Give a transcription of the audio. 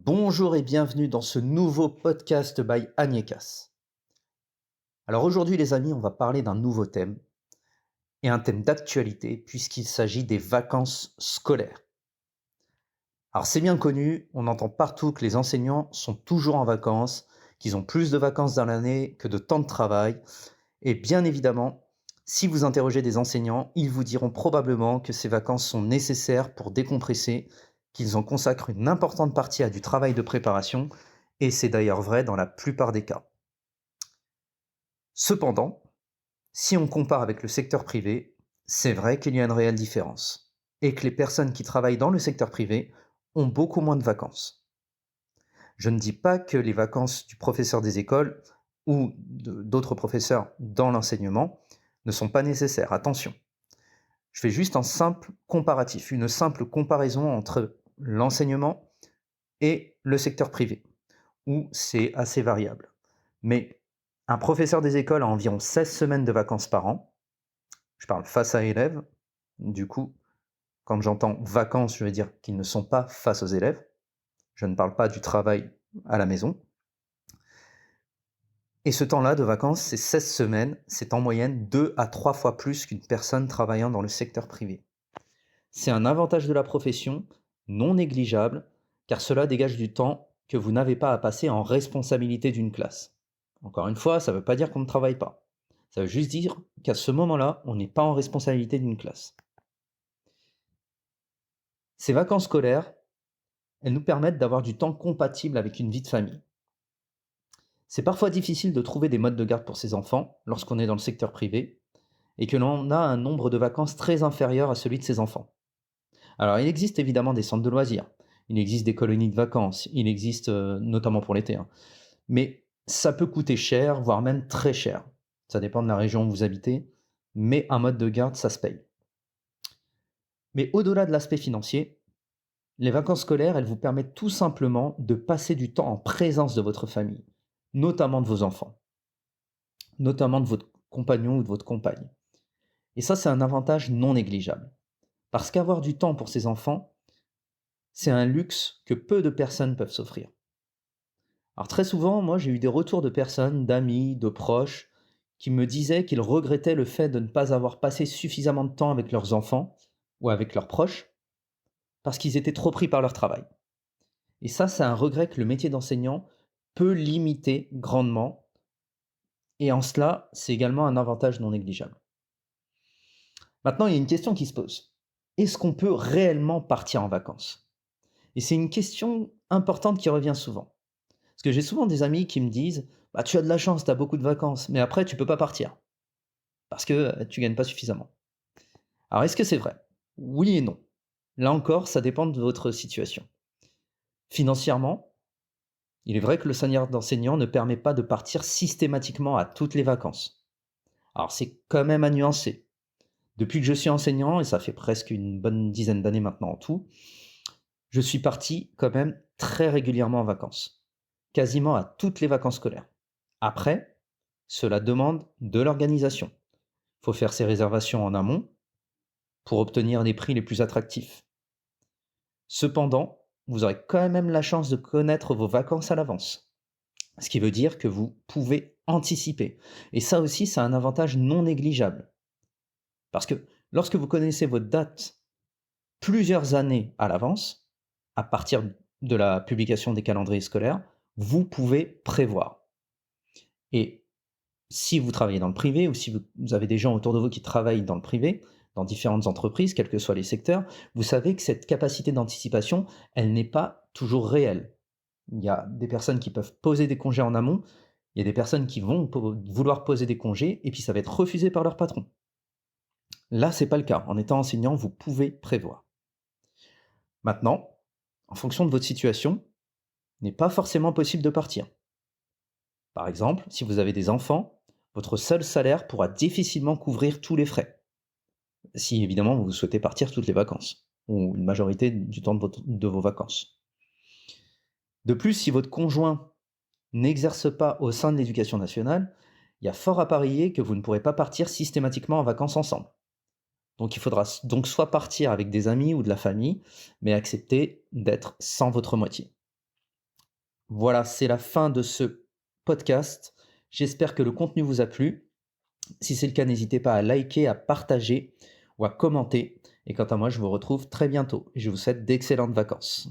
Bonjour et bienvenue dans ce nouveau podcast by Agnekas. Alors aujourd'hui les amis, on va parler d'un nouveau thème et un thème d'actualité puisqu'il s'agit des vacances scolaires. Alors c'est bien connu, on entend partout que les enseignants sont toujours en vacances, qu'ils ont plus de vacances dans l'année que de temps de travail. Et bien évidemment, si vous interrogez des enseignants, ils vous diront probablement que ces vacances sont nécessaires pour décompresser, qu'ils en consacrent une importante partie à du travail de préparation, et c'est d'ailleurs vrai dans la plupart des cas. Cependant, si on compare avec le secteur privé, c'est vrai qu'il y a une réelle différence, et que les personnes qui travaillent dans le secteur privé ont beaucoup moins de vacances. Je ne dis pas que les vacances du professeur des écoles ou d'autres professeurs dans l'enseignement ne sont pas nécessaires. Attention, je fais juste un simple comparatif, une simple comparaison entre l'enseignement et le secteur privé, où c'est assez variable. Mais un professeur des écoles a environ 16 semaines de vacances par an. Je parle face à élèves. Du coup, quand j'entends vacances, je veux dire qu'ils ne sont pas face aux élèves. Je ne parle pas du travail à la maison. Et ce temps-là de vacances, c'est 16 semaines, c'est en moyenne 2 à 3 fois plus qu'une personne travaillant dans le secteur privé. C'est un avantage de la profession, non négligeable, car cela dégage du temps que vous n'avez pas à passer en responsabilité d'une classe. Encore une fois, ça ne veut pas dire qu'on ne travaille pas. Ça veut juste dire qu'à ce moment-là, on n'est pas en responsabilité d'une classe. Ces vacances scolaires, elles nous permettent d'avoir du temps compatible avec une vie de famille. C'est parfois difficile de trouver des modes de garde pour ses enfants lorsqu'on est dans le secteur privé et que l'on a un nombre de vacances très inférieur à celui de ses enfants. Alors il existe évidemment des centres de loisirs, il existe des colonies de vacances, il existe notamment pour l'été, hein. Mais ça peut coûter cher, voire même très cher. Ça dépend de la région où vous habitez, mais un mode de garde, ça se paye. Mais au-delà de l'aspect financier, les vacances scolaires, elles vous permettent tout simplement de passer du temps en présence de votre famille, notamment de vos enfants, notamment de votre compagnon ou de votre compagne. Et ça, c'est un avantage non négligeable. Parce qu'avoir du temps pour ses enfants, c'est un luxe que peu de personnes peuvent s'offrir. Alors très souvent, moi, j'ai eu des retours de personnes, d'amis, de proches, qui me disaient qu'ils regrettaient le fait de ne pas avoir passé suffisamment de temps avec leurs enfants ou avec leurs proches, parce qu'ils étaient trop pris par leur travail. Et ça, c'est un regret que le métier d'enseignant peut limiter grandement, et en cela, c'est également un avantage non négligeable. Maintenant, il y a une question qui se pose. Est-ce qu'on peut réellement partir en vacances? Et c'est une question importante qui revient souvent. Parce que j'ai souvent des amis qui me disent: «Bah, tu as de la chance, tu as beaucoup de vacances, mais après tu peux pas partir parce que, tu gagnes pas suffisamment». Alors est-ce que c'est vrai? Oui et non. Là encore, ça dépend de votre situation. Financièrement, il est vrai que le salaire d'enseignant ne permet pas de partir systématiquement à toutes les vacances. Alors c'est quand même à nuancer. Depuis que je suis enseignant, et ça fait presque une bonne dizaine d'années maintenant en tout, je suis parti quand même très régulièrement en vacances, quasiment à toutes les vacances scolaires. Après, cela demande de l'organisation. Il faut faire ses réservations en amont pour obtenir les prix les plus attractifs. Cependant, vous aurez quand même la chance de connaître vos vacances à l'avance, ce qui veut dire que vous pouvez anticiper. Et ça aussi, c'est un avantage non négligeable. Parce que lorsque vous connaissez votre date plusieurs années à l'avance, à partir de la publication des calendriers scolaires, vous pouvez prévoir. Et si vous travaillez dans le privé ou si vous avez des gens autour de vous qui travaillent dans le privé, dans différentes entreprises, quels que soient les secteurs, vous savez que cette capacité d'anticipation, elle n'est pas toujours réelle. Il y a des personnes qui peuvent poser des congés en amont, il y a des personnes qui vont vouloir poser des congés et puis ça va être refusé par leur patron. Là, c'est pas le cas. En étant enseignant, vous pouvez prévoir. Maintenant, en fonction de votre situation, il n'est pas forcément possible de partir. Par exemple, si vous avez des enfants, votre seul salaire pourra difficilement couvrir tous les frais. Si évidemment vous souhaitez partir toutes les vacances, ou une majorité du temps de vos vacances. De plus, si votre conjoint n'exerce pas au sein de l'éducation nationale, il y a fort à parier que vous ne pourrez pas partir systématiquement en vacances ensemble. Donc il faudra donc soit partir avec des amis ou de la famille, mais accepter d'être sans votre moitié. Voilà, c'est la fin de ce podcast. J'espère que le contenu vous a plu. Si c'est le cas, n'hésitez pas à liker, à partager ou à commenter. Et quant à moi, je vous retrouve très bientôt. Je vous souhaite d'excellentes vacances.